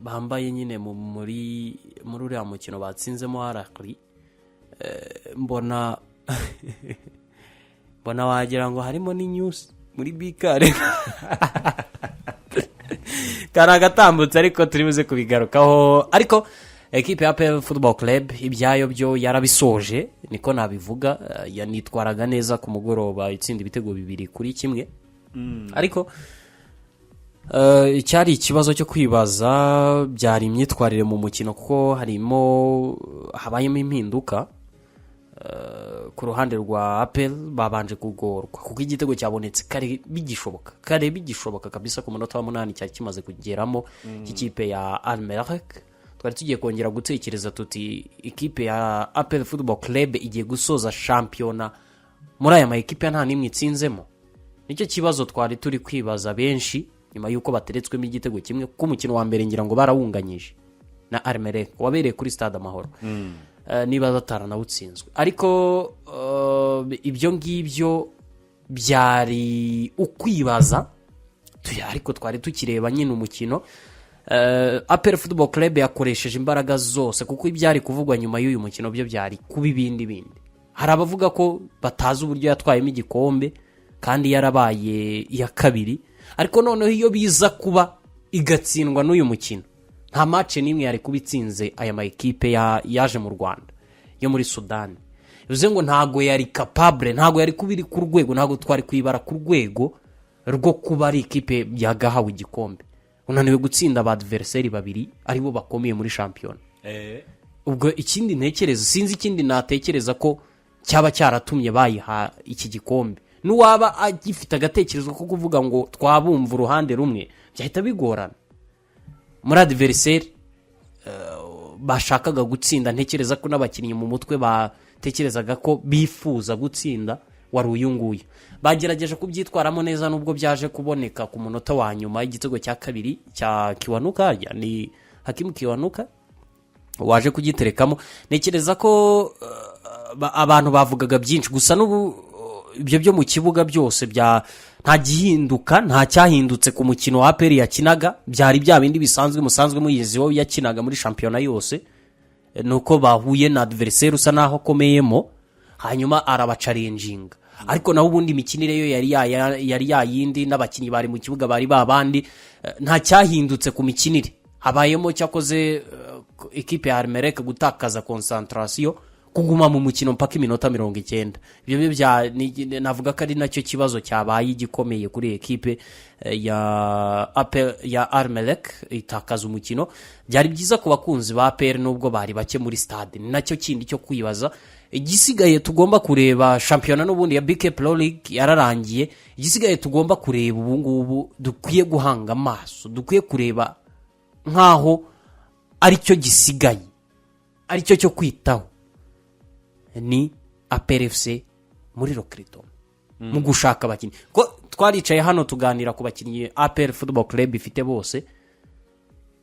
bambaye nyine muri uriya mukino batsinzemo Harakri, mbona wagira ngo harimo ni news muri bikare karagatambutse, ariko turi buze kubigarukaho. Ariko equipe ya APR Football Club ibyayo byo yarabisoje, niko nabivuga. Yanitwaraga neza ku mugoroba, itsinda ibitego 2-1. Ariko cyari ikibazo cyo kwibaza byari imyitwarire mu mukino, kuko habayemo impinduka ku ruhande rwa APR. Babanje kugorwa kuko igitego cyabonetse kare bigishoboka kabisa ku munota wa 8 cyari kimaze kugeramo ikipe ya Al-Merrek. Twari tugiye kongera gutekereza tuti ikipe ya APR Football Club igiye gusoza shampiyona muri aya ma ekipe nta nimwe itsinzemo. Nicyo kibazo twari turi kwibaza benshi nyuma yuko bateretswemo igitego kimwe, kuko umukino wa mbere ngira ngo barawunganyije na Al-Merrek wabereye kuri Stade Amahoro. Niba bataranawutsinzwe, ariko ibyo ngibyo byari ukwibaza ariko twari tukireba nyine umukino. APR Football Club yakoresheje imbaraga zose, kuko ibyari kuvugwa nyuma y'uyu mukino byo byari kuba ibindi. Hari abavuga ko batazi uburyo yatwayemo igikombe kandi yarabaye iya kabiri, ariko noneho iyo biza kuba igatsindwa n'uyu mukino, nta match nimwe yari kubitsinze aya ma equipe yaje mu Rwanda yo muri Sudan. Bivuze ngo ntago yari capable, ntago yari kubiri ku rwego, ntago twari kwibara ku rwego rwo kuba ari equipe yagahawe igikombe. Unaniwe gutsinda aba adversaire babiri aribo bakomeye muri champion. Ubwo ikindi ntekereza, sinzi ikindi natekereza ko cyaba cyaratumye bayiha iki gikombe. Nuwaba agifite agatekerezo ko kuvuga ngo twabumva uruhande rumwe, byahita bigorana. Muri adversaire bashakaga gutsinda, ntekereza ko n'abakinnyi mu mutwe batekerezaga ko bifuza gutsinda wari uyu nguyu. Bagerageje kubyitwaramo neza, nubwo byaje kuboneka ku munota wa nyuma igitego cya kabiri cya Kiwanuka, ni Hakim Kiwanuka waje kugiterekamo. Ntekereza ko abantu bavugaga byinshi, gusa n'ubu ibyo byo mu kibuga byose nta gihinduka, nta cyahindutse ku mukino wa APR yakinaga. Byari bya bindi bisanzwe musanzwe muyiziho yakinaga muri shampiyona yose, nuko bahuye na adversaire usa naho akomeyemo, hanyuma arabacalenjinga. Ariko naho ubundi imikinire yo yari yayindi, n'abakinnyi bari mu kibuga bari babandi. Nta cyahindutse ku mikinire. Habayemo cyakoze equipe ya Al-Merrek gutakaza concentration, kuguma mu mukino mpaka iminota 90. Ibyo navuga ko ari nacyo kibazo cyabaye gikomeye kuri equipe ya Al-Merrek, itakaza umukino. Byari byiza ku bakunzi ba APR nubwo bari bake muri stade. Ni nacyo kindi cyo kwibaza. Igisigaye tugomba kureba shampiyona n'ubundi ya BK Pro League yararangiye. Igisigaye tugomba kureba ubu ngubu, dukwiye guhanga amaso, dukwiye kureba nkaho ari cyo gisigaye, ari cyo kwitaho, ni APR FC muri Rokritom mu gushaka abakinnyi. Ko twaricaye hano tuganira ku bakinnyi APR Football Club ifite bose,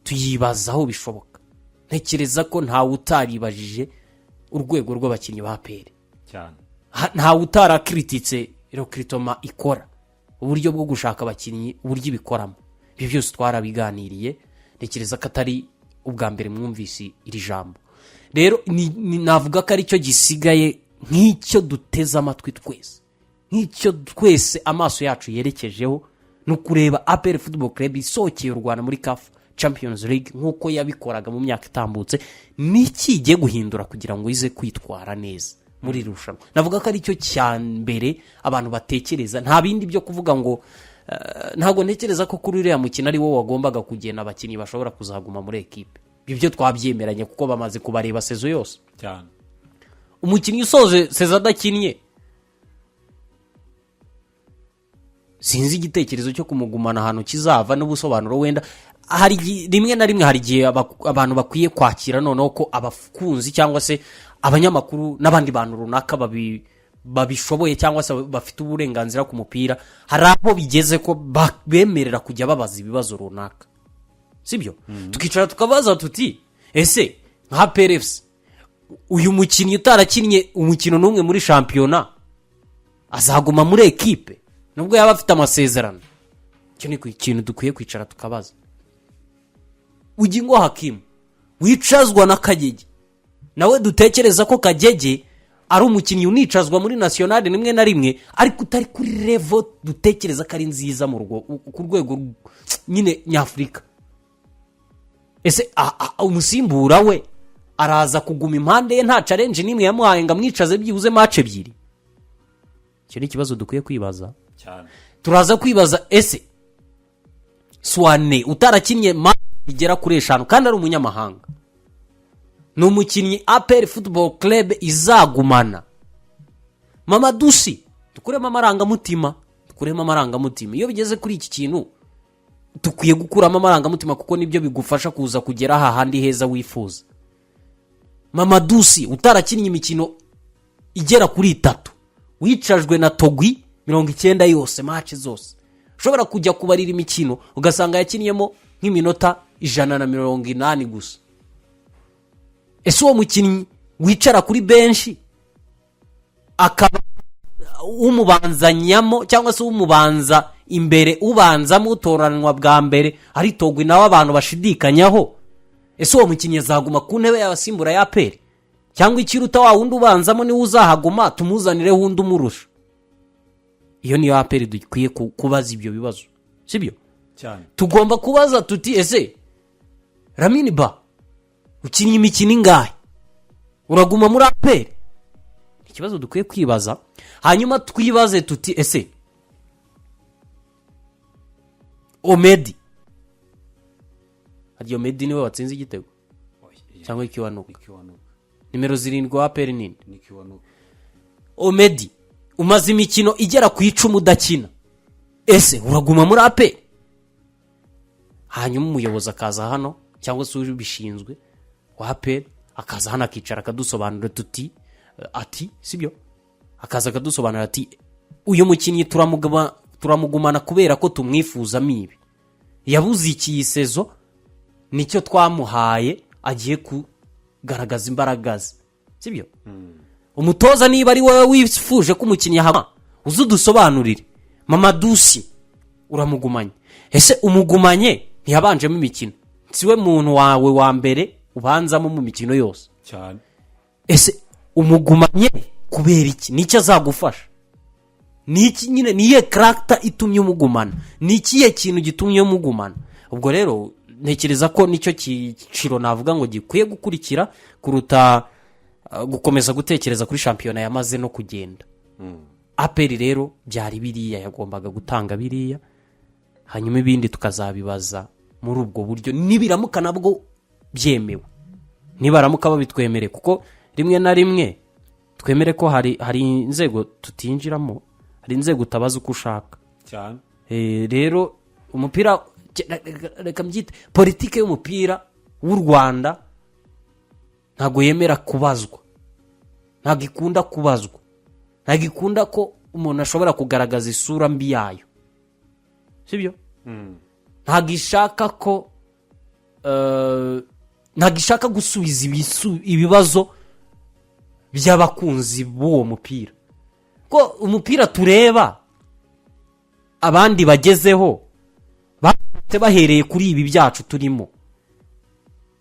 tuyibazaho bishoboka. Ntekereza ko nta utaribajije urwego rw'abakinnyi ba APR cyane, nta utarakrititse Rokritom ikora uburyo bwo gushaka abakinnyi, uburyo ibikoramo. Ibyo byose twarabiganiriye. Ntekereza ko atari ubwa mbere mwumvise iri jambo. Rero navuga ko ari cyo gisigaye, nk'icyo duteze amatwi twese, nk'icyo twese amaso yacu yerekejeho, no kureba APR Football Club isokeye u Rwanda muri CAF Champions League nk'uko yabikoraga mu myaka itambutse. N'ikigiye guhindura kugira ngo ize kwitwara neza muri irushanwa. Navuga ko ari cyo cyambere abantu batekereza, nta bindi byo kuvuga ngo ntago ntekereza ko kuri uriya mukino ari wo wagombaga kugena abakinnyi bashobora kuzaguma muri equipe. Ibyo twabyemeranye kuko bamaze kubareba sezo yose cyane. Umukinnyi usoje sezo adakinnye, sinzi igitekerezo cyo kumugumana ahantu kizava n'ubusobanuro. Wenda hari rimwe na rimwe, hari gihe abantu bakwiye kwakira noneho ko abakunzi cyangwa se abanyamakuru n'abandi bantu runaka babishoboye cyangwa se bafite uburenganzira ku mupira, hari aho bigeze ko bemerera kujya babaza ibibazo runaka, sibyo? Tukicara tukabaza tuti, ese nka PRFC uyu mukinnyi utarakinnye umukino n'umwe muri shampiyona azaguma muri equipe nubwo yaba afite amasezerano? icyo ni ikintu dukwiye kwicara tukabaza. Ugingo Hakimu wicazwa na Kagege, nawe dutekereza ko Kagege ari umukinnyi unicazwa muri nationale rimwe na rimwe, ariko utari kuri level dutekereza ko ari nziza ku rwego nyine nyafurika. Ese umusimbura we araza kuguma impande ye, nta challenge nimwe yamuhaye ngo amwicaze byibuze match ebyiri? Icyo ni ikibazo dukwiye kwibaza cyane. Turaza kwibaza, ese Swane utarakinnye match igera kuri 5 kandi ari umunyamahanga, ni umukinnyi APR Football Club izagumana? Mamadusi dukuremo amarangamutima. Iyo bigeze kuri iki kintu dukwiye gukuramo amarangamutima, kuko nibyo bigufasha kuza kugera hahandi heza wifuza. Mamadusi utarakinnye imikino igera kuri 3, wicajwe na Togwi 90 yose, match zose, ushobora kujya kubarira imikino ugasanga yakiniyemo nk'iminota 180 gusa. Ese uwo mukinnyi wicara kuri benshi akaba umubanzanyamo cyangwa se umubanza imbere, ubanzamo utoranwa bwa mbere ari Togwi nawe abantu bashidikanyaho, ese uwo mukinnyi azaguma ku ntebe y'abasimbura ya APR, cyangwa ikiruta wa wundi ubanzamo niwe uzahaguma tumuzanire wundi umurusha? Iyo niyo APR dukwiye kubaza ibyo bibazo, sibyo cyane? Tugomba kubaza tuti, ese Lamine Ba ukinnye imikino ingahe, uraguma muri APR? Ikibazo dukwiye kwibaza. Hanyuma twibaze tuti, ese Omedi niwe watsinze igitego cyangwa Ikiwanuka? Nimero 7 wa APR nini? Omedi umaze imikino igera ku 10 udakina, ese uraguma muri APR? Hanyuma umuyobozi akaza hano cyangwa se ubishinzwe wa APR akaza hano akicara akadusobanura tuti ati, sibyo, akaza akadusobanura ati, uyu mukinnyi turamugumana kubera ko tumwifuza mibi, yabuze iki sezo, nicyo twamuhaye, agiye kugaragaza imbaraga ze, sibyo? Umutoza niba ari wowe wifuje ko umukinnyi hama, uzudusobanurire. Mamadusi uramugumanye, ese umugumanye ntiyabanjemo imikino, siwe muntu wawe wa mbere ubanzamo mu mikino yose cyane, ese umugumanye kubera iki? Nicyo azagufasha? Niki nyine niye character itumye umugumana? Nikiye kintu gitumye umugumana? Ubwo rero ntekereza ko nicyo kiciro navuga ngo gikwiye gukurikira kuruta gukomeza gutekereza kuri shampiyona yamaze no kugenda. APR rero byari biriya, yagombaga gutanga biriya, hanyuma ibindi tukazabibaza muri ubwo buryo nibiramuka nabwo byemewe, nibaramuka babitwemere, kuko rimwe na rimwe twemere ko hari inzego tutinjiramo, hari inzego utabaza uko ushaka cyane. Rero umupira, reka mbyite politike y'umupira w'u Rwanda ntago yemera kubazwa, ntago ikunda kubazwa, ntago ikunda ko umuntu ashobora kugaragaza isura mbi yayo, sibyo? Ntago ishaka ko ntago ishaka gusubiza ibibazo by'abakunzi b'uwo mupira, ko umupira tureba abandi bagezeho bahereye kuri ibi byacu turimo,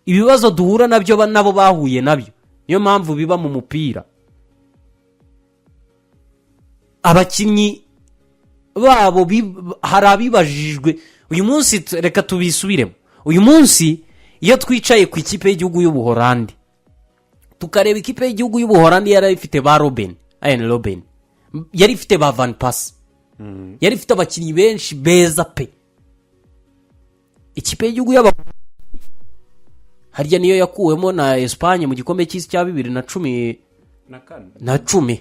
ibibazo duhura nabyo nabo bahuye nabyo, niyo mpamvu biba mu mupira. Abakinnyi babo hari abibajijwe uyu munsi, reka tubisubiremo. Uyu munsi iyo twicaye ku ikipe y'igihugu y'Ubuholandi tukareba ikipe y'igihugu y'Ubuholandi, yari ifite ba Robben, yari ifite ba Van Persie, yari ifite abakinnyi benshi beza pe. Ikipe y'igihugu harya niyo yakuwemo na Espagne mu gikombe cy'isi cya 2010 na 10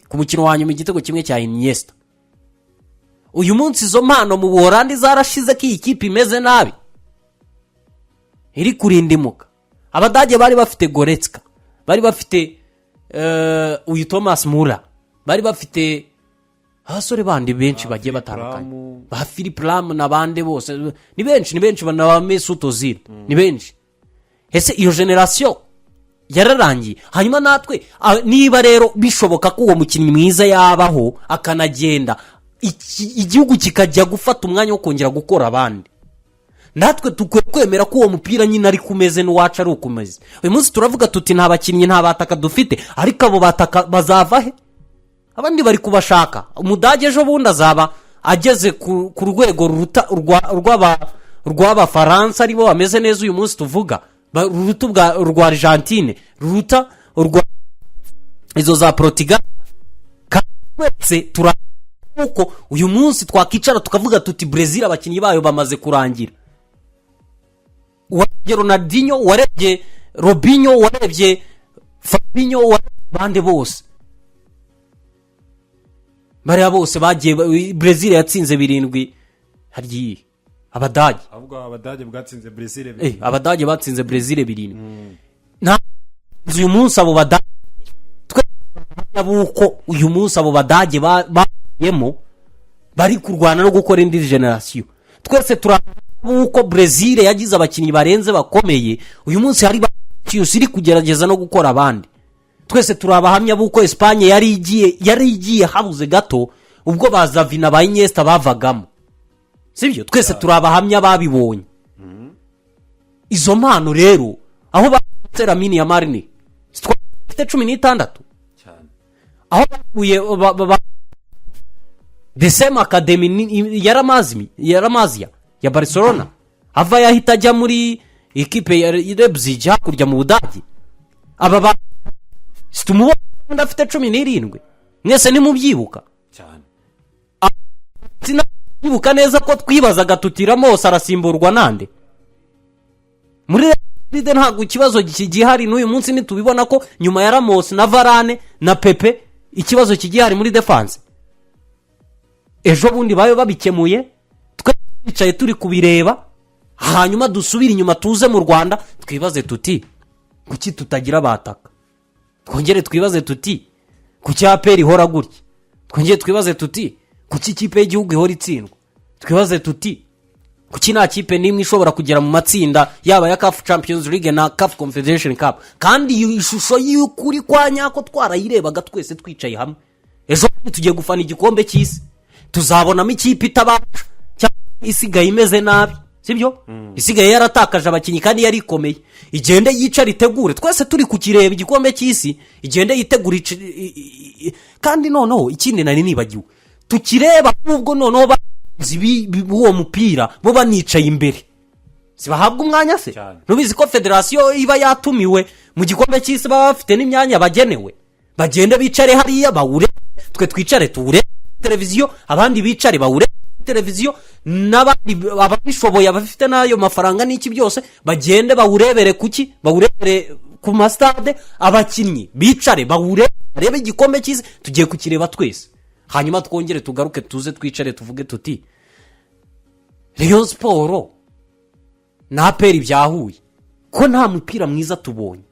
ku mukino wa nyuma igitego kimwe cya Iniesta. Uyu munsi izo mpano mu Buholandi zarashize ko iyi kipe imeze nabi, iri kurindimuka. Abadage bari bafite Goretzka, bari bafite uyu Thomas Müller, bari bafite abasore bandi benshi bagiye batandukanye, ba Philipp Lahm n'abandi bose, ni benshi bana Mesut Ozil, ni benshi. Ese iyo generation yararangiye? Hanyuma natwe niba rero bishoboka ko uwo mukinnyi mwiza yabaho akanagenda, igihugu kikajya gufata umwanya wo kongera gukora abandi. Natwe tukwiye kwemera ko uwo mupira nyine ari kumeze n'uwacu ari ukumeze. Uyu munsi turavuga tuti nta bakinnyi nta bataka dufite, ariko abo bataka bazava he? Abandi bari kubashaka. Umudage ejo bundi azaba ageze ku rwego ruruta rw'Abafaransa aribo bameze neza uyu munsi tuvuga, ruruta rwa Argentine, ruruta urwa izo za Portugal. Kwese uko uyu munsi twakicara tukavuga tuti Brazil abakinnyi bayo bamaze kurangira. Warebye Ronaldinho, warebye Robinho, warebye Fabinho, bande bose bariya bose bagiye. Brazil yatsinze 7 haryi Abadage, ahubwo Abadage bwatsinze Brazil Abadage batsinze Brazil 7. Nta uyu munsi abo Badage twabuko uyu munsi abo Badage bayemo bari kurwana no gukora indi generation. Twese turabuko Brazil yagize abakinnyi barenze bakomeye, uyu munsi hari bakiyusiri kugerageza no gukora abandi. Twese turabahamya buko Espagne yari igiye habuze gato ubwo bazavina ba Iniesta bavagamo, sibyo? Twese turabahamya babibonye. Izo mpano rero aho batera mini ya Marine twafite 16 cyane, aho bakuye the same academy yaramazia ya Barcelona, ava yahita ajya muri equipe ya Leipzig hakurya mu Budage. Aba situmubona ndafite 17 mwese nimubyibuka cyane. Sinabibuka neza ko twibazaga tutira Mose arasimburwa nande muri Real ntabwo ikibazo gihari n'uyu munsi nitubibona ko nyuma ya Ramos na Varane na Pepe ikibazo kigihari muri defense. Ejo bundi bayo babikemuye, twicaye turi kubireba, hanyuma dusubira inyuma tuze mu Rwanda twibaze tuti kuki tutagira bataka. Twongere twibaze tuti kuki APR ihora gutya. Twongere twibaze tuti kuki ikipe y'igihugu ihora itsindwa. Twibaze tuti kuki nta kipe nimwe ishobora kugera mu matsinda yaba ya CAF Champions League na CAF Confederation Cup, kandi iyo ishusho y'ukuri kwa nyako twarayirebaga twese twicaye hamwe. Ejo tugiye gufana igikombe cy'isi, tuzabonamo ikipe itabaca cyangwa isigaye imeze nabi, sibyo? Isigaye yaratakaje abakinnyi kandi yari ikomeye, igende yicara itegure. Twese turi kukireba igikombe cy'isi, igende yitegura. Kandi noneho ikindi nari nibagiwe, tukireba ubwo noneho uwo mupira bo banicaye imbere, sibahabwa umwanya se? Nubizi ko federation iba yatumiwe mu gikombe cy'isi baba bafite n'imyanya bagenewe, bagende bicare hariya bawure, twe twicare ture televiziyo, abandi bicare bawure televiziyo, n'abandi ababishoboye abafite nayo mafaranga n'iki byose bagende bawurebere kuki, bawurebere ku mastade, abakinnyi bicare bawure rebe igikombe cy'isi tugiye kukireba twese. Hanyuma twongere tugaruke tuze twicare tuvuge tuti Rayon Sport na APR byahuye ko nta mupira mwiza tubonye.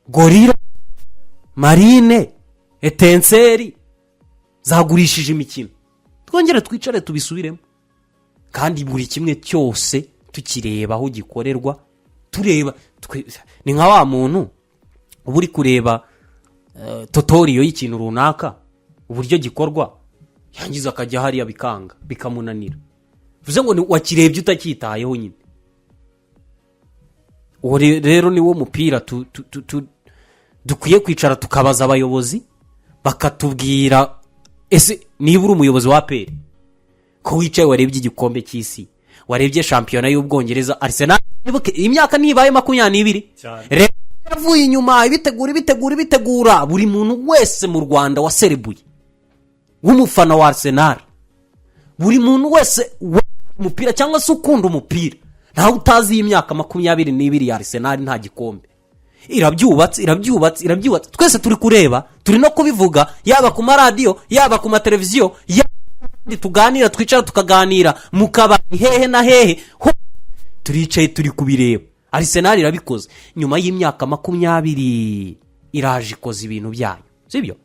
Gorilla, Marine, Etenseri zagurishije imikino. Twongere twicare tubisubiremo, kandi buri kimwe cyose tukireba aho gikorerwa, tureba ni nka wa muntu uburi kureba tutoriyo y'ikintu runaka uburyo gikorwa, yangiza akajya hariya bikanga bikamunanira, vuze ngo wakirebye utacyitayeho nyine. Uwo rero ni wo mupira dukwiye kwicara tukabaza abayobozi bakatubwira, ese niba uri umuyobozi wa APR ko wicaye warebye igikombe cy'isi, warebye shampiyona y'Ubwongereza, Arsenal imyaka nibaye 22 rero yavuye inyuma ibitegura buri muntu wese mu Rwanda waserebuye w'umufana wa Arsenal, buri muntu wese umupira cyangwa se ukunda umupira, ntawe utazi imyaka 22 ya Arsenal nta gikombe. Irabyubatse twese turi kureba, turi no kubivuga, yaba ku maradiyo yaba ku mateleviziyo, tuganira twicara tukaganira mukabari hehe na hehe, turicaye turi kubireba. Arsenal irabikoze nyuma y'imyaka 20 iraje ikoze ibintu byayo, sibyo?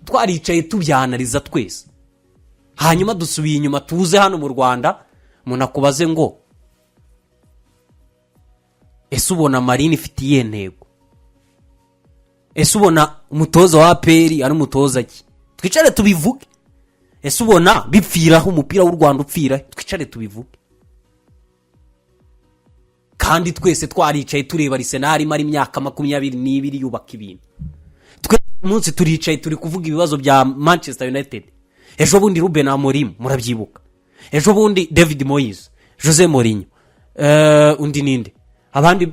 Twaricaye tubyanaliza twese, hanyuma dusubiye inyuma tuze hano mu Rwanda, munakubaze ngo ese ubona Marine ifitiye ntego? ese ubona umutoza wa APR ari umutoza ki? Twicare tubivuge. Ese ubona bipfiraho umupira w'u Rwanda upfira? Twicare tubivuge. Kandi twese twaricaye tureba Arsenal mari imyaka 22 yubaka ibintu. Twese umunsi turicaye turi kuvuga ibibazo bya Manchester United. Ejo bundi Ruben Amorim murabyibuka. Ejo bundi David Moyes, Jose Mourinho, undi ninde? Abandi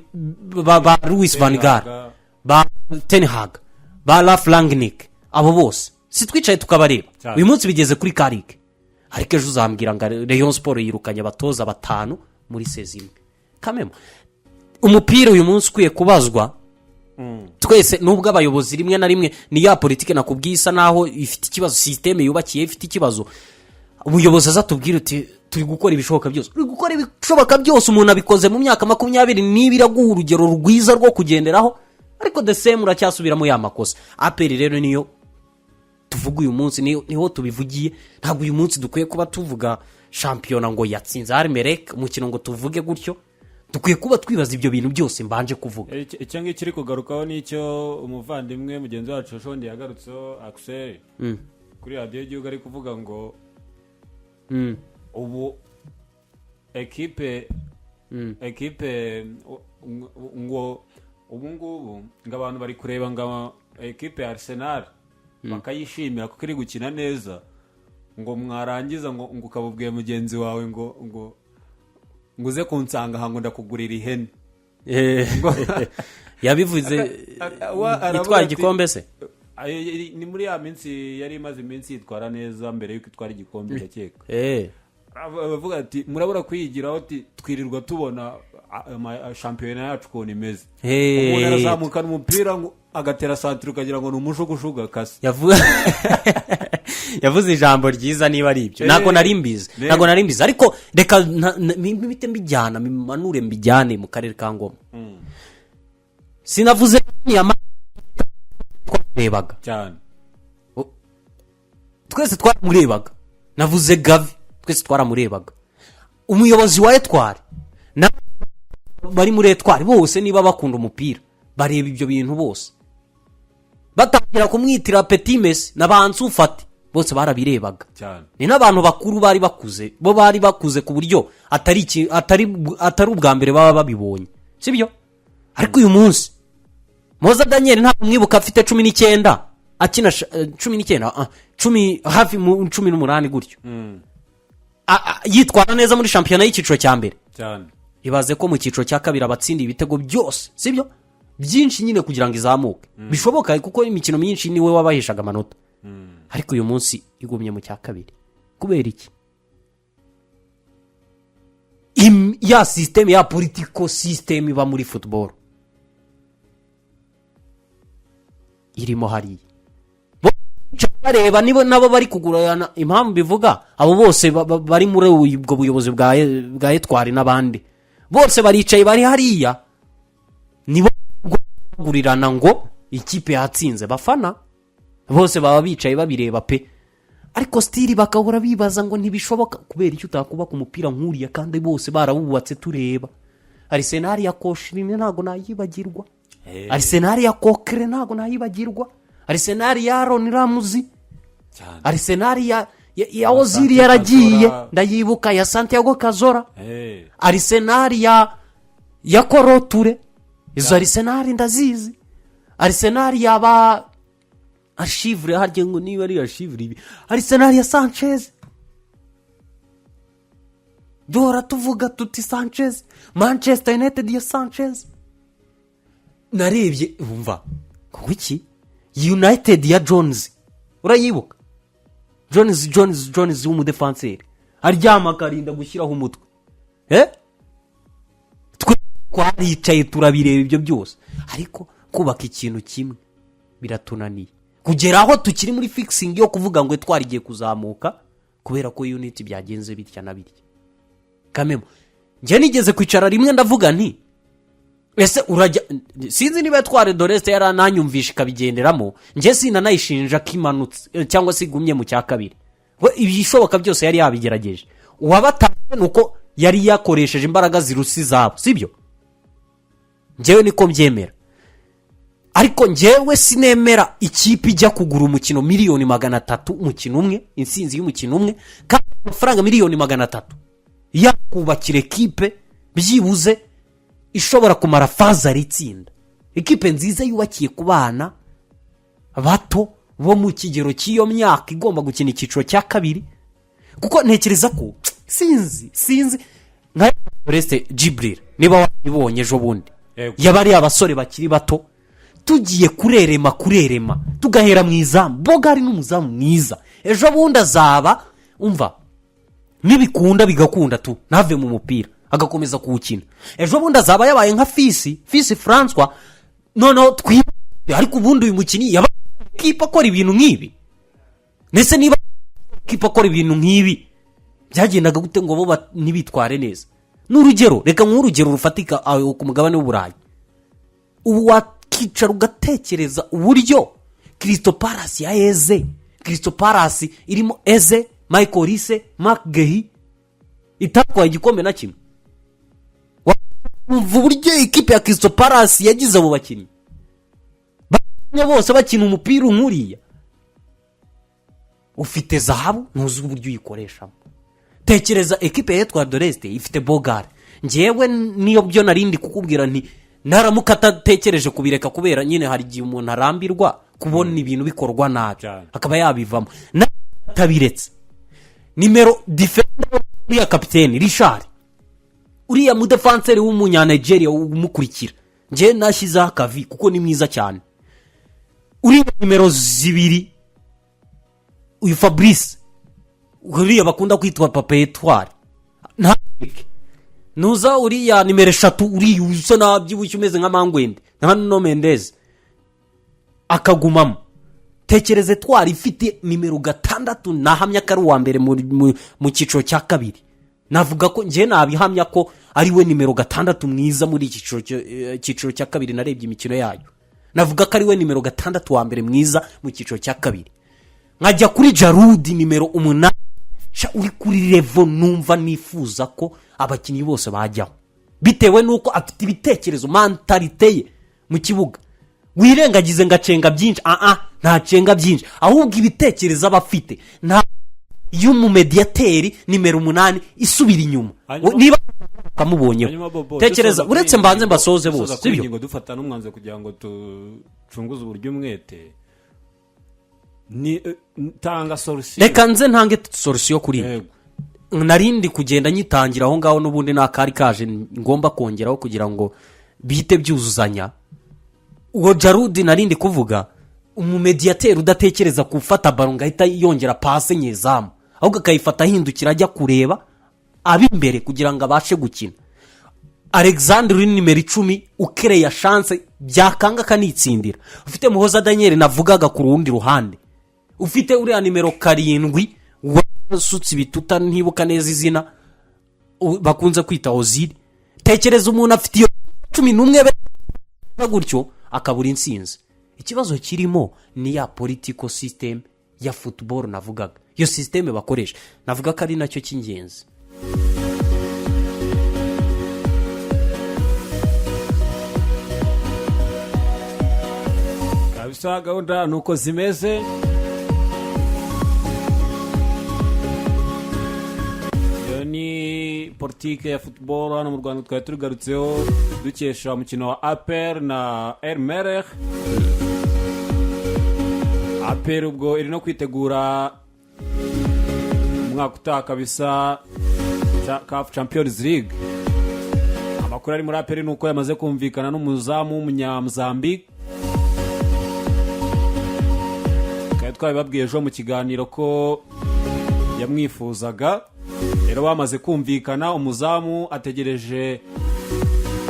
ba Luis van Gaal, ba Ten Hag, ba Ralf Rangnick, abo bose. Si twicaye tukabareba. Uyu munsi bigeze kuri Karike. Ariko ejo uzambwira ngo Rayon Sport yirukanye abatoza 5 muri sezimwe. Kamemo umupira uyu munsi kwiye kubazwa. Twese nubwo abayobozi rimwe na rimwe ni ya politike nakubwisa naho ifite ikibazo, systeme yubakiye ifite ikibazo, ubuyobozi azatubwira uti turi gukora ibishoboka byose. Uri gukora ibishoboka byose, umuntu abikoze mu myaka 20 nibiraguha urugero rwiza rwo kugenderaho, ariko the same uracyasubiramo ya makosa. APR rero niyo tuvuga uyu munsi, niho tubivugiye. Ntabwo uyu munsi dukwiye kuba tuvuga champion ngo yatsinze Armerek umukino ngo tuvuge gutyo. Dukwiye kuba twibaza ibyo bintu byose mbanje kuvuga. Icyo ngicyo kiri kugarukaho nicyo umuvandimwe mugenzi wacu Shondi yagarutseho Axel kuri radio y'igihugu ari kuvuga ngo ubu ekipe ngo ubu ngubu ngo abantu bari kureba ngo ekipe ya Arsenal bakayishimira kuko iri gukina neza, ngo mwarangiza ngo ukabubwiye mugenzi wawe ngo nguze kunsanga hango ndakugurira ihene. Yabivuze itwara igikombe se? Ni muri ya minsi yari imaze iminsi yitwara neza mbere yuko itwara igikombe ndakeka. Bavuga ati murabura kwiyigiraho ati twirirwa tubona shampiyona yacu ukuntu imeze. Umuntu arazamukana umupira agatera santire ukagira ngo ni umushugashuga kase. Yavuze ijambo ryiza niba ari ibyo. Ntabwo nari mbizi ariko reka mpite mbijyana mimanure mbijyane mu karere ka Ngoma. Sinavuze twarebaga cyane, twese twaramurebaga. Navuze Gavi, twese twaramurebaga. Umuyobozi wa Etwari na bari muri Etwari bose niba bakunda umupira bareba ibyo bintu bose, batangira kumwitira Petit Messi n'abantu ufate bose barabirebaga cyane. Ni n'abantu bakuru bari bakuze, bo bari bakuze ku buryo atari ubwa mbere baba babibonye, sibyo? Ariko uyu munsi Moza Daniel ntabwo mwibuka afite 19 akina 19 10 hafi mu 18 gutyo. Yitwara neza muri shampiyona y'ikiciro cya mbere cyane. Ibaze ko mu kiciro cya kabiri abatsinda ibitego byose, sibyo? Byinshi nyine kugira ngo izamuke. Bishoboka kuko imikino myinshi niwe wabahishaga amanota. Ariko uyu munsi igumye mu cya kabiri. Kubera iki? Ya system ya political system iba muri football irimo hari bareba nibo nabo bari kugurana. Impamvu bivuga abo bose bari muri ubwo buyobozi bwa Etwari n'abandi bose baricaye bari hariya, nibo gurirana ngo ikipe yatsinze. Bafana bose baba bicaye babireba pe, ariko stili bakahora bibaza ngo ntibishoboka. Kubera icyo utakubaka umupira nkuriya kandi bose barawubatse tureba. Arsenal ya Koshimwe ntago nayibagirwa, Arsenal ya Kokre ntago nayibagirwa, Arsenal ya Aaron Ramsey, Arsenal ya Ozil yaragiye ndayibuka, ya Santiago Cazorla, Arsenal ya Koroture, izo Arsenal ndazizi. Arsenal ya ba Archivre harye ngo niba ari Archivre ibi, Arsenal ya Sanchez. Dora tuvuga tuti Sanchez, Manchester United ya Sanchez. Narebye umva kuki United ya Jones, urayibuka? Jones w'umudefenseur aryama karinda gushyiraho umutwe. Twaricaye turabireba ibyo byose, ariko kubaka ikintu kimwe biratunaniye. Kugera aho tukiri muri fixing yo kuvuga ngo twarigiye kuzamuka kubera ko unit byagenze bitya na bitya. Kamemo nje nigeze kwicara rimwe ndavuga nti ese urajya, sinzi niba Tware Doreste yarananyumvisha kabigenderamo, nje sina nayishinja kimanutse cyangwa se igumye mu cya kabiri. We ibishoboka byose yari yabigerageje. Uwabatanye nuko yari yakoresheje imbaraga zirusi zabo, sibyo? Njewe niko mbyemera. ariko njyewe sinemera ikipe ijya kugura umukino miliyoni 300 umukino umwe, insinzi y'umukino umwe, kandi amafaranga miliyoni 300 yakubakira ekipe byibuze ishobora kumara faza ritsinda, ekipe nziza yubakiye ku bana bato bo mu kigero cy'iyo myaka igomba gukina icyiciro cya kabiri. Kuko ntekereza ko sinzi nka Oreste Jibril niba wabibonye ejo bundi yabari abasore bakiri bato tugiye kurerema tugahera mu izamu, Bogari n'umuzamu mwiza, ejo bundi azaba umva nibikunda bigakunda tu nave mu mupira agakomeza kuwukina, ejo bundi azaba yabaye nka Fisi François. Noneho ariko ubundi uyu mukini yaba kipa akora ibintu nk'ibi, nese niba kipa akora ibintu nk'ibi byagendaga gute ngo bo ntibitware neza? N'urugero reka nk'urugero rufatika ku mugabane w'Uburayi, ubu wakicara ugatekereza uburyo Crystal Palace ya Eze, Crystal Palace irimo Eze, Michael Olise, Mark Gehi itatwaye igikombe na kimwe. Wumva uburyo ikipe ya Crystal Palace yagize abo bakinnyi bose bakina umupira nkuriya, ufite zahabu ntuzi uburyo uyikoreshamo. Tekereza ekipe ya Etoile de l'Est ifite Bogari, njyewe niyo byo narindi kukubwira nti naramuka atatekereje kubireka kubera nyine hari igihe umuntu arambirwa kubona ibintu bikorwa nabi akaba yabivamo, natabiretse nimero defender ya kapiteni Richard, uriya mu defenseur w'umunya Nigeria umukurikira, nje nashiza akavi kuko ni mwiza cyane. Uriya nimero 2 uyu Fabrice, uriya bakunda kwitwa Papa Etoile, nuza uriya nimero 3 uriya usa nabyibushye umeze nka Mangwende na no Mendez akagumamo. Tekereze Etoile ifite nimero 6 nahamya ko ari uwa mbere mu cyiciro cya kabiri. Navuga ko nje nabihamya ko ari we nimero 6 mwiza muri cyiciro cya kabiri, narebye imikino yayo navuga ko ari we nimero 6 wa mbere mwiza mu cyiciro cya kabiri. Nkajya kuri Jarudi nimero 8 uri kuri level numva nifuza ko abakinnyi bose bajyaho, bitewe nuko afite ibitekerezo mentalite ye mu kibuga. Wirengagize ngacenga byinshi, nta cenga byinshi, ahubwo ibitekerezo abafite nta y'umumediateri nimero 8 isubira inyuma. Niba kamubonyeho tekereza uretse mbanze mbasoze bose sibyo ngo dufata n'umwanze kugira ngo tucunguze uburyo umwete ni tanga solution. Reka nze ntange solution kuri narindi kugenda nyitangira aho ngaho n'ubundi nakari kaje ngomba kongeraho kugira ngo bite byuzuzanya. Uwo Jarudi narindi kuvuga umumediateri udatekereza gufata ballon ngahita yongera passe nyezamu, ahubwo akayifata hindukira ajya kureba abimbere kugira ngo abashe gukina. Alexandre nimero 10 ukereya chance byakanga kanitsindira. Ufite Muhoza Daniel navugaga ku rundi ruhande, ufite uriya nimero 7 wasutse bituta ntibuka neza izina bakunze kwita Ozil. Tekereza umuntu afite 11 gutyo akabura insinzi. Ikibazo kirimo ni ya political system ya football navugaga, iyo system bakoresha navuga ko ari nacyo cy'ingenzi. kabisa gahunda nuko zimeze. Ni politike ya football hano mu Rwanda twari turugarutseho dukesha umukino wa APR na El Merreikh. APR ubwo iri no kwitegura umwaka utaha kabisa CAF Champions League. Amakuru ari muri APR nuko yamaze kumvikana n'umuzamu w'umunyamuzambique. Twabibabwiye ejo mu kiganiro ko yamwifuzaga, rero bamaze kumvikana. Umuzamu ategereje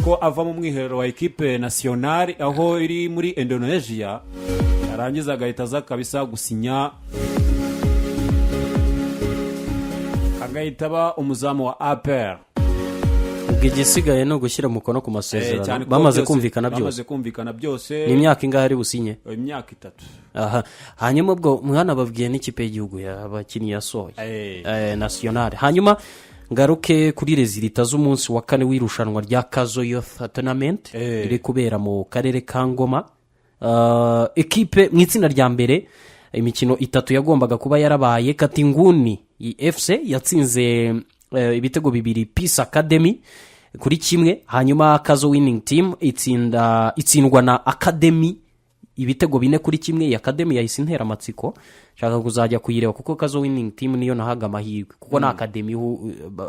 ko ava mu mwiherero wa equipe nationale aho iri muri Indonesia, arangiza agahita aza kabisa gusinya, agahita ba umuzamu wa APR. Igisigaye no gushyira mukono ku masezerano bamaze kumvikana byose. Ni imyaka ingahe ari businye? Imyaka 3. Aha, hanyuma ubwo mwana babwiye n'ikipe y'igihugu y'abakinnyi yasohoye nationale. Hanyuma ngaruke kuri rezilita z'umunsi wa 4 w'irushanwa rya Kazo Youth Tournament iri kubera mu karere ka Ngoma. ekipe mu itsinda rya mbere imikino 3 yagombaga kuba yarabaye. Katinguni FC yatsinze ibitego 2 Peace Academy kuri 1, hanyuma Kazo Winning Team itsindwa na Academy ibitego 4 kuri 1. Academy yahise intera amatsiko shaka kuzajya kuyireba kuko Kazo Winning Team niyo nahaga amahirwe kuko na Academy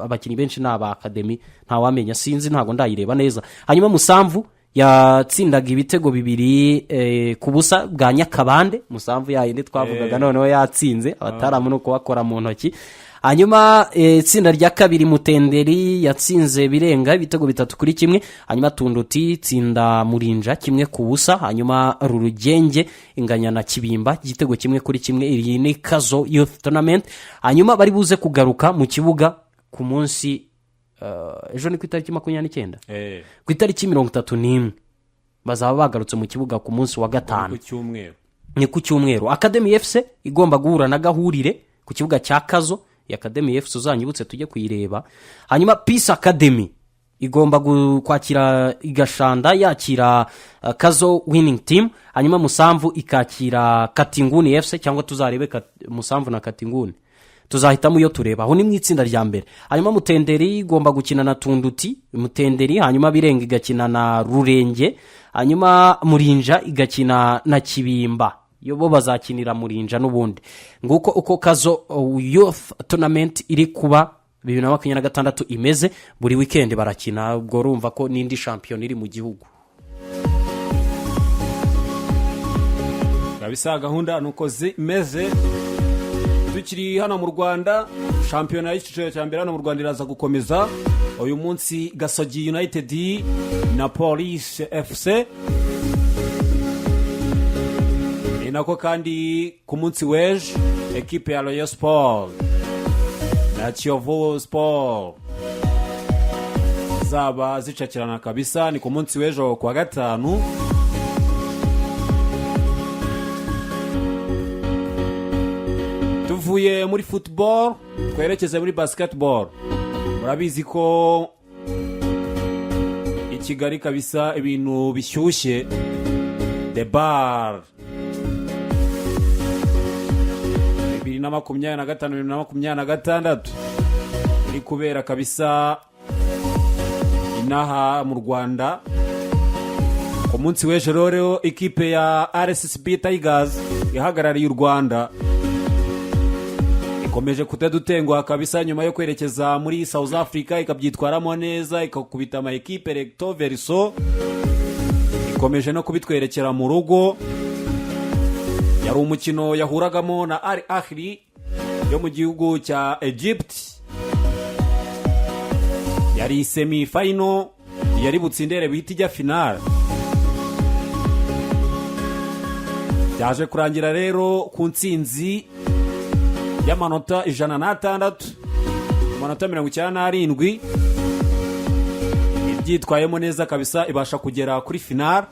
abakinnyi benshi n'aba Academy nta wamenya sinzi ntago ndayireba neza. Hanyuma Musamvu yatsindaga ibitego 2 ku busa bwa Nyakabande. Musamvu yayindi twavugaga noneho yatsinze abataramu no kubakora mu ntoki. Hanyuma itsinda rya kabiri Mutenderi yatsinze Birenga ibitego 3 kuri 1. Hanyuma Tunduti tsinda Murinja 1 ku busa. Hanyuma Rurugenge inganya na Kibimba igitego 1 kuri 1. Iri ni Kazo Youth Tournament. Hanyuma bari buze kugaruka mu kibuga ku munsi ejo ni ku itariki 29 ku itariki 31 bazaba bagarutse mu kibuga ku munsi wa gatanu ni ku cyumweru. Academy FC igomba guhura na Gahurire ku kibuga cya Kazo. Academy FC uzanyibutse tujye kuyireba. Hanyuma Peace Academy igomba kwakira Igashanda yakira Kazo Winning Team. Hanyuma Musamvu ikakira Katinguni FC cyangwa tuzarebe Musamvu na Katinguni tuzahitamo iyo tureba aho ni mu itsinda rya mbere. Hanyuma Mutenderi igomba gukina na Tunduti Mutenderi. Hanyuma Birenga igakina na Rurenge. Hanyuma Murinja igakina na Kibimba yo bo bazakinira Murinja n'ubundi. Nguko uko Kazo Youth Tournament iri kuba 2026 imeze. Buri weekend barakina ubwo urumva ko n'indi champion iri mu gihugu. Kabisa gahunda nuko zimeze. Tukiri hano mu Rwanda shampiyona y'ikiciro cya mbere hano mu Rwanda iraza gukomeza uyu munsi. Gasogi United na Police FC inako kandi ku munsi w'ejo ekipe ya Royal Sport na Kiyovu Sport zaba zicakirana kabisa. Ni ku munsi w'ejo kwa gatanu. Tuvuye muri football twerekeze muri basketball. Murabizi ko i Kigali kabisa ibintu bishyushye. The Bar 2025-2026 iri kubera kabisa inaha mu Rwanda. Ku munsi w'ejo rero ikipe ya RSSB Tigers ihagarariye u Rwanda ikomeje kutadutengwa kabisa nyuma yo kwerekeza muri South Africa ikabyitwaramo neza ikakubita ama ekipe recto verso. Ikomeje no kubitwerekera mu rugo. Yari umukino yahuragamo na Al Ahly yo mu gihugu cya Egypt. Yari semi final yari butsindere bita ijya final. Yaje kurangira rero ku ntsinzi y'amanota 106 amanota 97. Ibyitwayemo neza kabisa ibasha kugera kuri final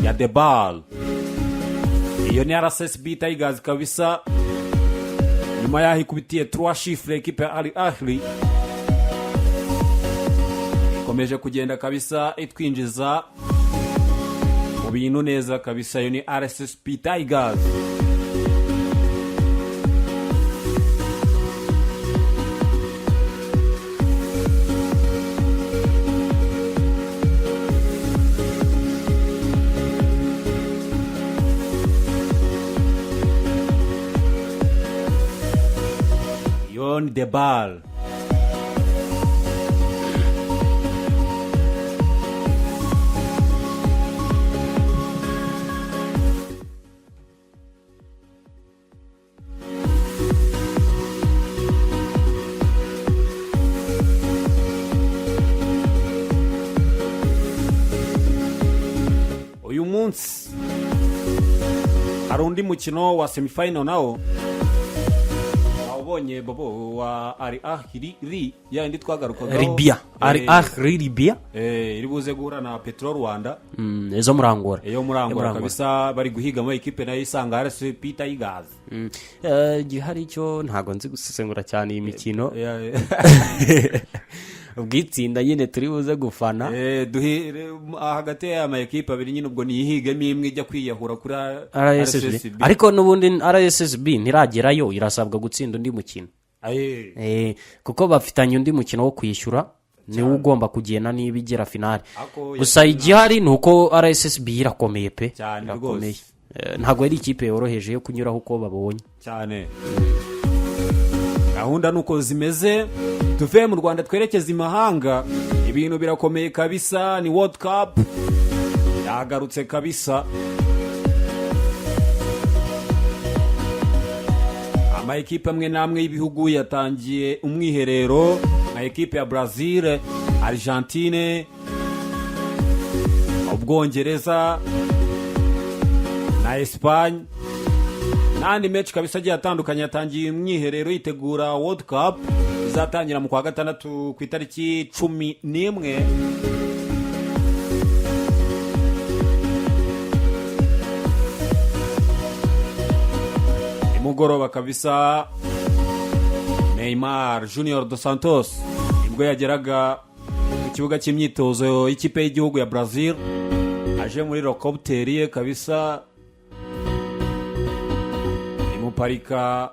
ya The Ball. Iyo ni RSSB Tigers kabisa nyuma yaho ikubitiye 3 chiffres equipe ya Al Ahly. Ikomeje kugenda kabisa itwinjiza mu bintu neza kabisa. Iyo ni RSSB Tigers. On the ball. Uyu munsi hari undi mukino wa semifinal nawo ubonye bobo wa Al Ahly yandi twagarukaga Libya. Al Ahly Libya iri buze guhura na Petro Rwanda ezo murangora kabisa. Bari guhiga mu equipe nayo isanga RSP Tigers. Gihari cyo ntago nzi gusesengura cyane iyi mikino ubwitsinda nyine turi buze gufana hagati y'ama ekipe abiri nyine ubwo niyihigemo imwe ijya kwiyahura kuri RSSB ariko n'ubundi RSSB ntiragerayo irasabwa gutsinda undi mukino kuko bafitanye undi mukino wo kwishyura niwe ugomba kugenda niba igera finale gusa igihari ni uko RSSB irakomeye pe irakomeye ntabwo ari ikipe yoroheje yo kunyuraho uko babonye cyane gahunda nuko zimeze tuve mu Rwanda twerekeza imahanga ibintu birakomeye kabisa ni World Cup yagarutse kabisa ama ekipe amwe namwe y'ibihugu yatangiye umwiherero nka ekipe ya Brazil, Argentine, Ubwongereza na Espagne n'andi match kabisa agiye atandukanye yatangiye umwiherero yitegura World Cup izatangira mu kwa gatandatu ku itariki 11 imugoroba kabisa. Neymar Junior dos Santos ubwo yageraga ku kibuga cy'imyitozo y'ikipe y'igihugu ya Brazil aje muri helicopter ye kabisa imuparika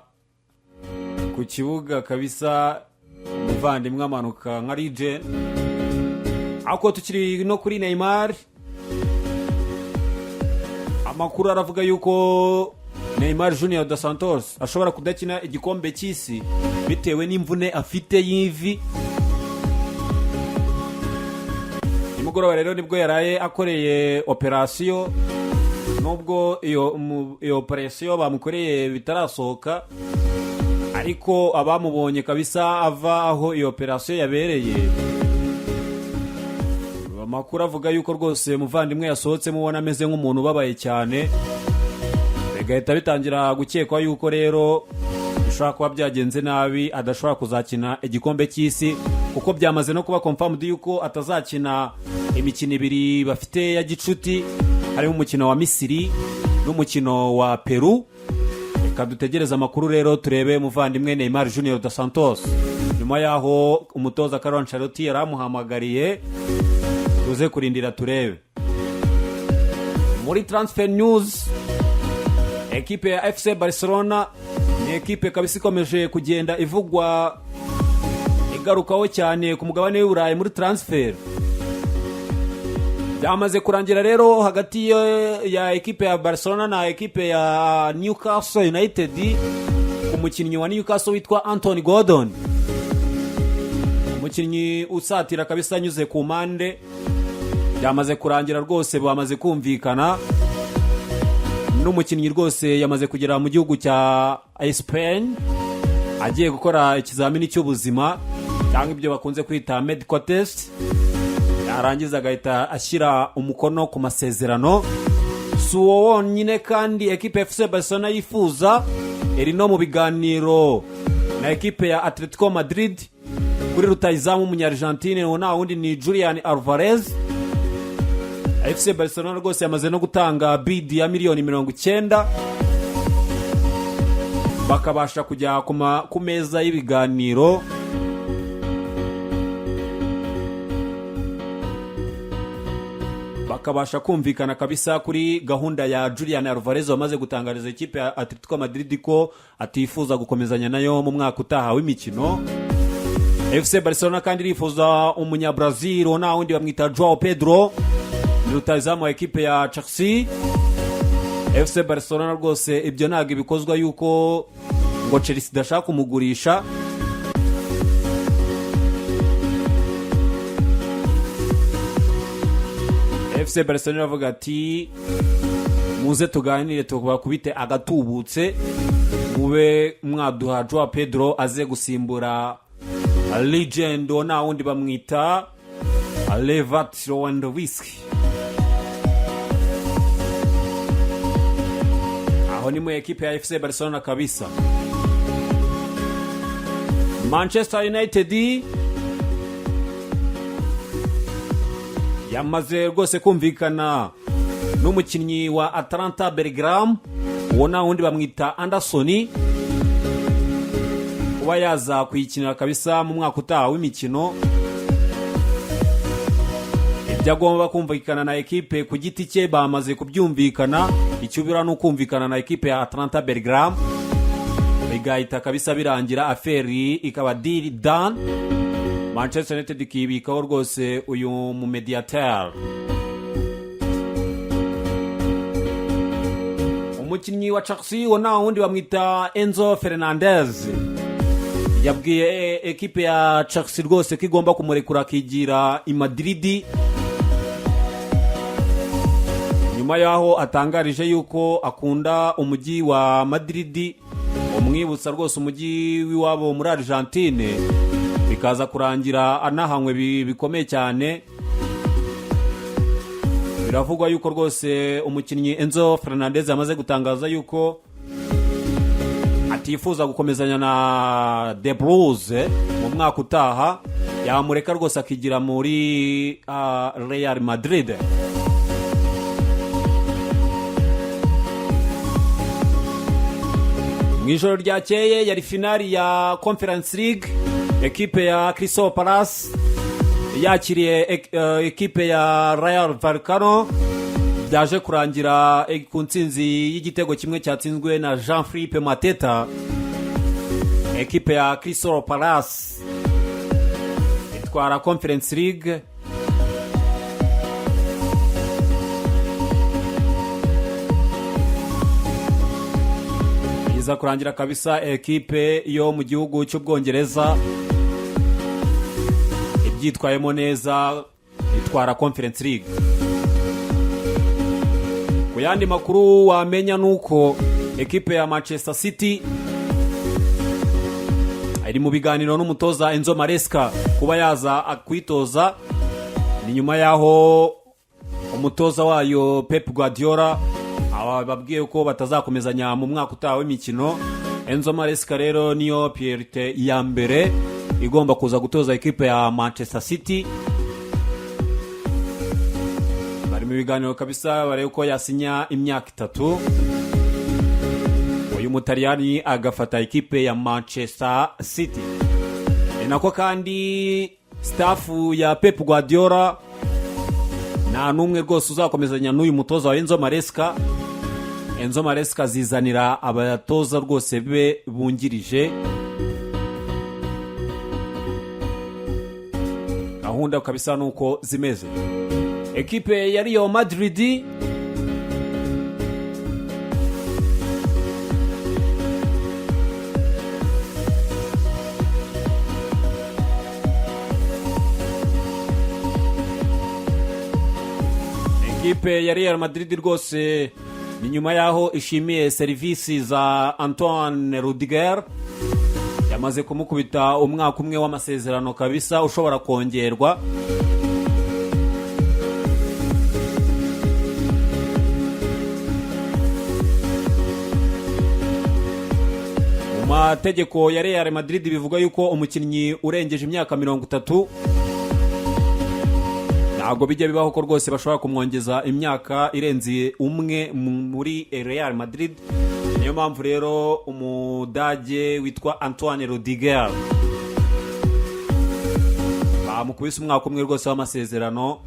ku kibuga kabisa umuvandimwe amanuka nka rije. Ako tukiri no kuri Neymar amakuru aravuga yuko Neymar Junior dos Santos ashobora kudakina igikombe cy'isi bitewe n'imvune afite y'ivi. Imugoroba rero nibwo yaraye akoreye operation nubwo iyo operation bamukoreye bitarasohoka ariko abamubonye kabisa ava aho iyo operation yabereye amakuru avuga yuko rwose muvandimwe yasohotse mubona ameze nk'umuntu ubabaye cyane. Gahita bitangira gukekwa yuko rero bishobora kuba byagenze nabi adashobora kuzakina igikombe cy'isi kuko byamaze no kuba confirmed yuko atazakina imikino ibiri bafite ya gicuti harimo umukino wa Misiri n'umukino wa Peru. Reka dutegereza amakuru rero turebe muvandimwe Neymar Junior dos Santos nyuma yaho umutoza Carlo Ancelotti yaramuhamagariye tuze kurindira turebe. Muri transfer news ekipe ya FC Barcelona ni ekipe kabisa ikomeje kugenda ivugwa igarukaho cyane ku mugabane w'Uburayi muri transfer. Byamaze kurangira rero hagati ya ekipe ya Barcelona na ekipe ya Newcastle United umukinnyi wa Newcastle witwa Anthony Gordon, umukinnyi usatira kabisa anyuze ku mande. Byamaze kurangira rwose bamaze kumvikana n'umukinnyi rwose yamaze kugera mu gihugu cya Spain agiye gukora ikizamini cy'ubuzima cyangwa ibyo bakunze kwita medical test. Yarangiza agahita ashyira umukono ku masezerano. Si uwo wonyine kandi ekipe FC Barcelona yifuza iri no mu biganiro na ekipe ya Atletico Madrid kuri rutayizamu umunya-Argentine na wundi ni Julian Alvarez. FC Barcelona rwose yamaze no gutanga bid ya miliyoni 90 bakabasha kujya ku meza y'ibiganiro. Bakabasha kumvikana kabisa kuri gahunda ya Julian Alvarez wamaze gutangariza ikipe ya Atletico Madrid ko atifuza gukomezanya nayo mu mwaka utaha w'imikino. FC Barcelona kandi irifuza umunya-Brazil na wundi bamwita Joao Pedro rutayizamu wa ekipe ya Chelsea. FC Barcelona rwose ibyo ntabwo ibikozwa yuko ngo Chelsea idashaka kumugurisha. FC Barcelona avuga ati muze tuganire tukubakubite agatubutse mube mwaduha Joao Pedro aze gusimbura legend na wundi bamwita Lewandowski. Aho ni mu ekipe ya FC Barcelona kabisa. Manchester United yamaze rwose kumvikana n'umukinnyi wa Atalanta Belgrade uwo na wundi bamwita Anderson kuba yaza kuyikinira kabisa mu mwaka utaha w'imikino. ibyo agomba kumvikana na ekipe ku giti cye bamaze kubyumvikana, icyo bira no kumvikana na ekipe ya Atlanta Belgrade bigahita kabisa birangira, aferi ikaba deal done. Manchester United ikibikaho rwose uyu mu mediateur. Umukinnyi wa Chelsea wo nta wundi bamwita Enzo Fernandez yabwiye ekipe ya Chelsea rwose ko igomba kumurekura akigira i Madrid, nyuma yaho atangarije yuko akunda umujyi wa Madrid, umwibutsa rwose umujyi w'iwabo muri Argentine, bikaza kurangira anahanywe bikomeye cyane. Biravugwa yuko rwose umukinnyi Enzo Fernandez yamaze gutangaza yuko atifuza gukomezanya na The Blues mu mwaka utaha, yamureka rwose akigira muri Real Madrid. Mwijoro ryakeye yari finali ya Conference League, ekipe ya Crystal Palace yakiriye ekipe ya Rayo Vallecano, byaje kurangira ku ntsinzi y'igitego kimwe cyatsinzwe na Jean-Philippe Mateta. Ekipe ya Crystal Palace itwara Conference League. Iza kurangira kabisa ekipe yo mu gihugu cy'Ubwongereza ibyitwayemo neza, itwara Conference League. Ku yandi makuru wamenya nuko ekipe ya Manchester City iri mu biganiro n'umutoza Enzo Maresca kuba yaza akwitoza, ni nyuma yaho umutoza wayo Pep Guardiola babwiye ko batazakomezanya mu mwaka utaha w'imikino. Enzo Maresca rero niyo priorite ya mbere igomba kuza gutoza ekipe ya Manchester City. Bari mu biganiro kabisa, barebe ko yasinya imyaka 3, uyu mutaliyani agafata ekipe ya Manchester City. Nako kandi staff ya Pep Guardiola nta numwe rwose uzakomezanya n'uyu mutoza wa Enzo Maresca. Enzo Maresca zizanira abatoza rwose be bungirije. Gahunda kabisa nuko zimeze. Ekipe ya Real Madrid rwose ni nyuma yaho ishimiye serivisi za Antoine Rudiger, yamaze kumukubita umwaka umwe w'amasezerano kabisa ushobora kongerwa. Mu mategeko ya Real Madrid bivuga yuko umukinnyi urengeje imyaka 30 ntabwo bijya bibaho ko rwose bashobora kumwongeza imyaka irenze umwe muri Real Madrid. Niyo mpamvu rero umudage witwa Antoine Rudiger bamukubise umwaka umwe rwose w'amasezerano,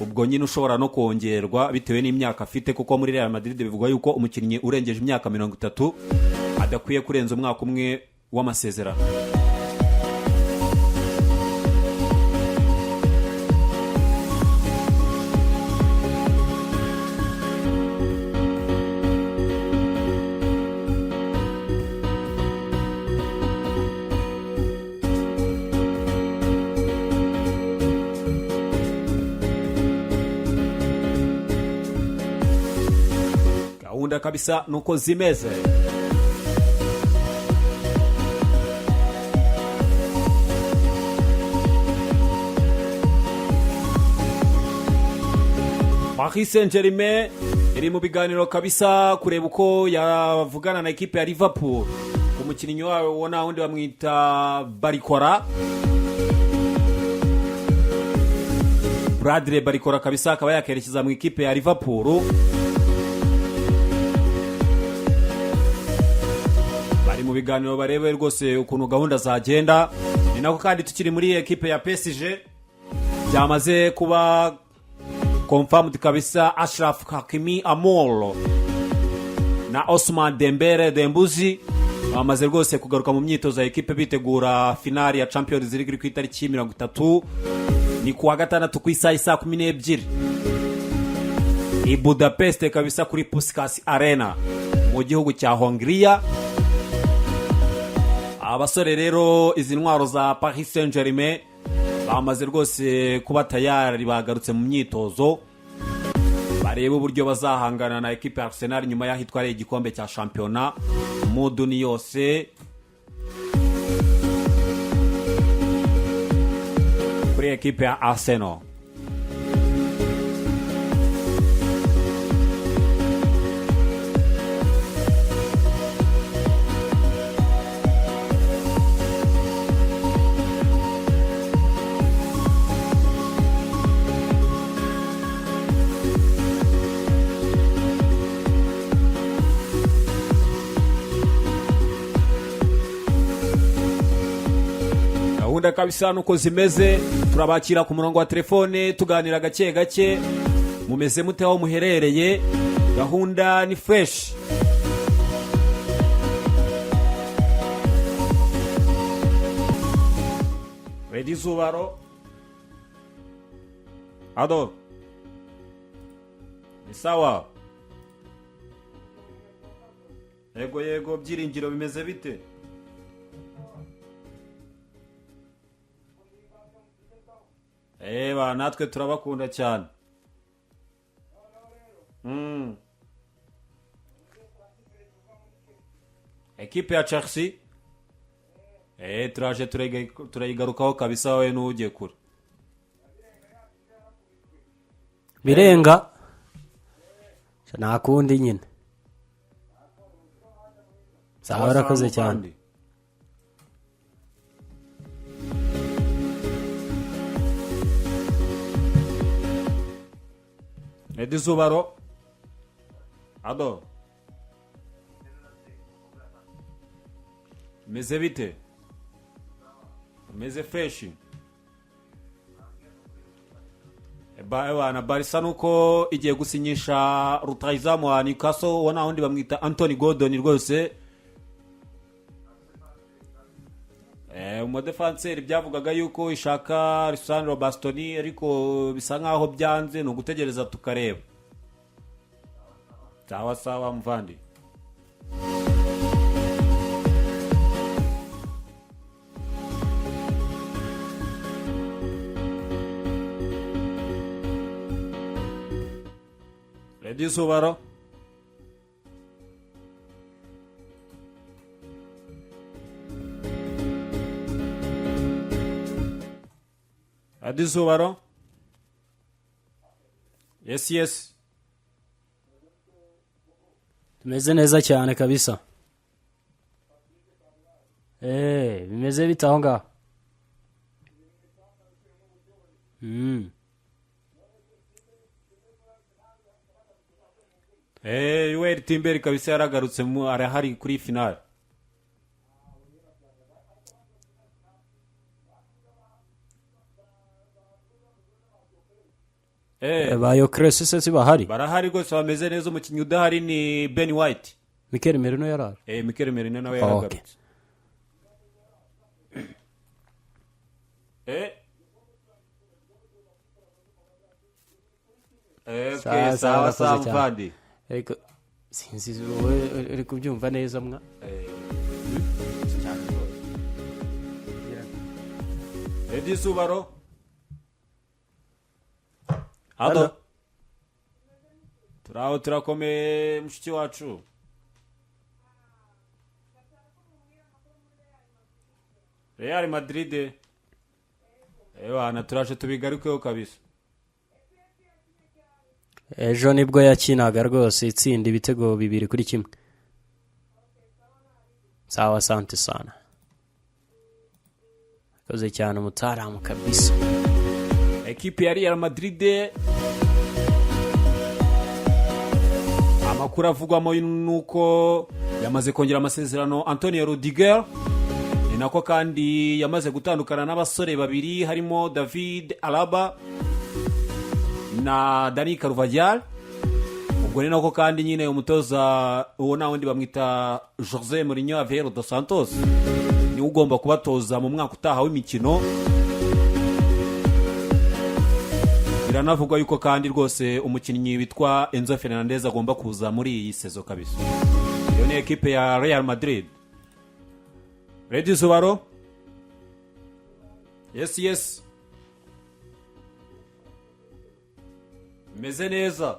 ubwo nyine ushobora no kongerwa bitewe n'imyaka afite, kuko muri Real Madrid bivuga yuko umukinnyi urengeje imyaka 30 adakwiye kurenza umwaka umwe w'amasezerano. Gahunda kabisa nuko zimeze. Paris Saint-Germain iri mu biganiro kabisa kureba uko yavugana na ekipe ya Liverpool. Umukinnyi wabo nta wundi bamwita Barikora, Bradley Barikora kabisa, akaba yakerekeza mu ekipe ya Liverpool. Bari mu biganiro barebe rwose ukuntu gahunda zagenda. Ni nako kandi tukiri muri ekipe ya PSG, byamaze kuba confirmed kabisa. Ashraf Hakimi Amolo na Osman Dembele Dembuzi bamaze rwose kugaruka mu myitozo ya ekipe bitegura finali ya Champions League ku itariki 30 ni kuwa gatandatu ku isaha 12 i Budapest kabisa kuri Puskas Arena mu gihugu cya Hongria. Abasore rero izi ntwaro za Paris Saint-Germain bamaze rwose kuba tayari, bagarutse mu myitozo bareba uburyo bazahangana na ekipe ya Arsenal nyuma y'aho itwariye igikombe cya shampiyona mu duni yose. Kuri ekipe ya Arsenal gahunda kabisa nuko zimeze. Turabakira ku murongo wa telefone tuganira gake gake. Mumeze mute aho muherereye? Gahunda ni fresh. Ready Zubaro? Ado? Ni sawa? Yego byiringiro bimeze bite? Eba natwe turabakunda cyane. Ekipe ya Chelsea turaje turayigarukaho kabisa, we n'ugiye kure birenga nakundi nyine. Sawa urakoze cyane. Edi Zubaro? Ado? Meze bite? Meze fresh? Na Barca nuko igiye gusinyisha rutahizamu wa Newcastle wana wundi bamwita Anthony Gordon rwose. Umudefenseri byavugaga yuko ishaka Lisandro Bastoni, ariko bisa nkaho byanze, no gutegereza tukareba. Sawa mvandi. Ready Zubaro? Adi Zubaro? Yes. Tumeze neza cyane kabisa. Bimeze bite aho ngaho? Yueri Timberi kabisa yaragarutse arahari kuri finale. Bayo Cress se bahari? Barahari rwose, bameze neza. Umukinnyi udahari ni Ben White. Mikel Merino yarara? Mikel Merino nawe yaragarutse. Sawa mvandi. Ariko sinzi wowe uri kubyumva neza mwa. Edi Zubaro? Ado? Turakome mushiki wacu. Real Madrid. Turaje tubigarukeho kabisa. Ejo nibwo yakinaga rwose itsinda ibitego 2-1. Sawa, asante sana. Koze cyane umutaramu kabisa. Ekipe ya Real Madrid amakuru avugwamo nuko yamaze kongera amasezerano Antonio Rudiger ni nako kandi yamaze gutandukana n'abasore babiri harimo David Alaba na Dani Carvajal. Ubwo ni nako kandi nyine umutoza uwo na wundi bamwita Jose Mourinho Aveiro dos Santos ni ugomba kubatoza mu mwaka utaha w'imikino. Biranavugwa yuko kandi rwose umukinnyi witwa Enzo Fernandez agomba kuza muri iyi sezo kabisa. Iyo ni ekipe ya Real Madrid. Ready Zubaro? Yes. Meze neza.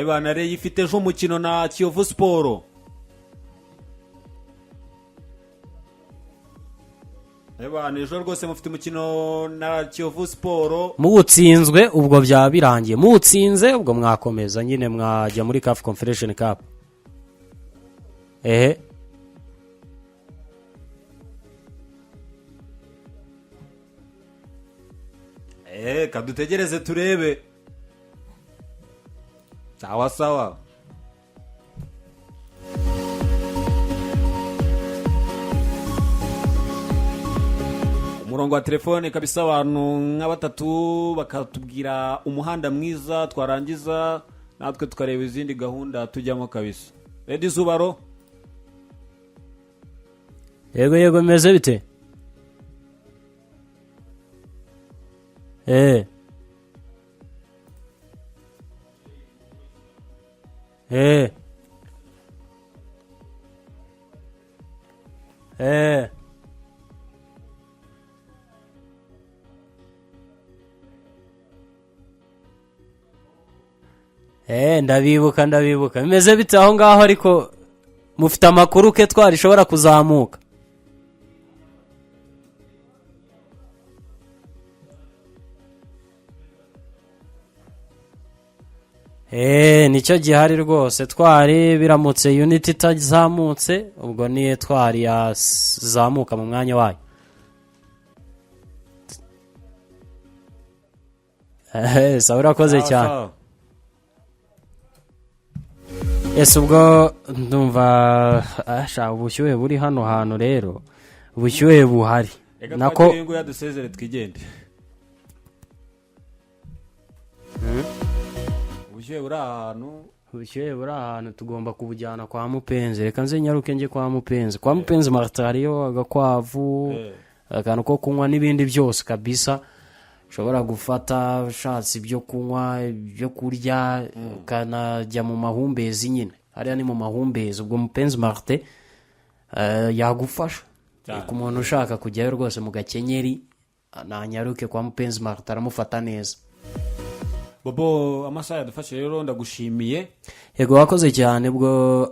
Bana Reyo ifite ejo umukino na Kiyovu Sport. Bana ejo rwose mufite umukino na Kiyovu Sport. Mutsinzwe ubwo byaba birangiye. Mutsinze ubwo mwakomeza nyine mwajya muri CAF Confederation Cup. Kadutegereze turebe. Sawa. Umurongo wa telefone kabisa abantu nka batatu bakatubwira umuhanda mwiza twarangiza natwe tukareba izindi gahunda tujyamo kabisa. Ready Zubaro? Yego meze bite? Ndabibuka bimeze bite aho ngaho ariko mufite amakuru ke twarishobora kuzamuka? Nicyo gihari rwose twari biramutse unit itazamutse ubwo niye twari yazamuka mu mwanya wayo. Sawa urakoze cyane. Ubwo ndumva ubushyuhe buri hano hantu rero ubushyuhe buhari nako ngo yadusezere twigende. Ubushyuhe buri ahantu tugomba kubujyana kwa Mupenzi. Reka nze nyaruke njye kwa Mupenzi Martin hariyo agakwavu akantu ko kunywa n'ibindi byose kabisa ushobora gufata ushatse ibyo kunywa ibyo kurya ukanajya mu mahumbezi nyine hariya ni mu mahumbezi. Ubwo Mupenzi Martin yagufasha ku muntu ushaka kujyayo rwose mu Gakenyeri nanyaruke kwa Mupenzi Martin aramufata neza. Bobo amasaha yadufashe rero ndagushimiye. Yego wakoze cyane. Ubwo